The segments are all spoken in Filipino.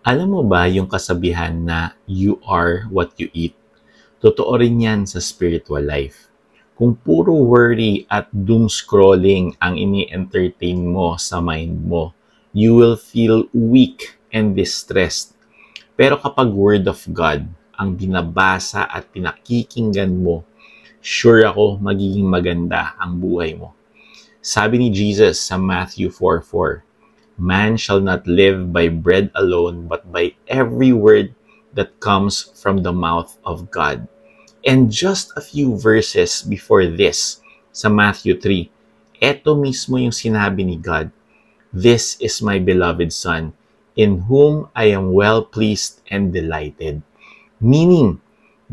Alam mo ba yung kasabihan na you are what you eat? Totoo rin yan sa spiritual life. Kung puro worry at doom scrolling ang ini-entertain mo sa mind mo, you will feel weak and distressed. Pero kapag Word of God ang binabasa at pinakikinggan mo, sure ako magiging maganda ang buhay mo. Sabi ni Jesus sa Matthew 4:4, "Man shall not live by bread alone, but by every word that comes from the mouth of God." And just a few verses before this, sa Matthew 3, eto mismo yung sinabi ni God, "This is my beloved Son, in whom I am well pleased and delighted." Meaning,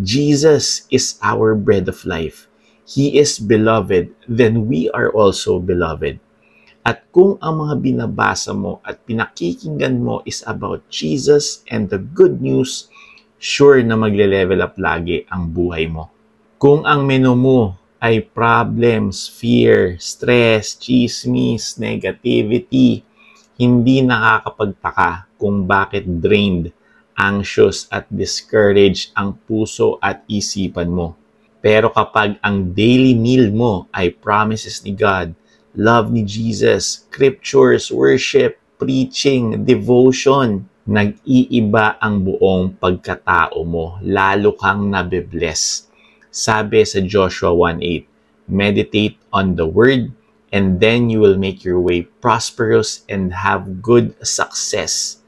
Jesus is our bread of life. He is beloved, then we are also beloved. At kung ang mga binabasa mo at pinakikinggan mo is about Jesus and the good news, sure na magle-level up lagi ang buhay mo. Kung ang menu mo ay problems, fear, stress, chismis, negativity, hindi nakakapagtaka kung bakit drained, anxious at discouraged ang puso at isipan mo. Pero kapag ang daily meal mo ay promises ni God, love ni Jesus, scriptures, worship, preaching, devotion, nag-iiba ang buong pagkatao mo. Lalo kang nabibless. Sabi sa Joshua 1:8, meditate on the word and then you will make your way prosperous and have good success.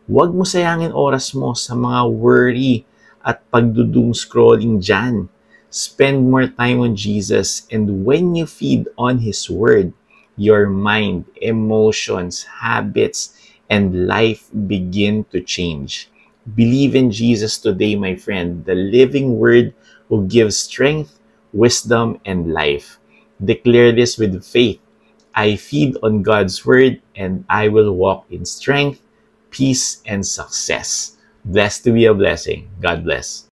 Huwag mo sayangin oras mo sa mga worry at pagdudung scrolling dyan. Spend more time on Jesus, and when you feed on His Word, your mind, emotions, habits, and life begin to change. Believe in Jesus today, my friend, the living Word who gives strength, wisdom, and life. Declare this with faith. I feed on God's Word, and I will walk in strength, peace, and success. Blessed to be a blessing. God bless.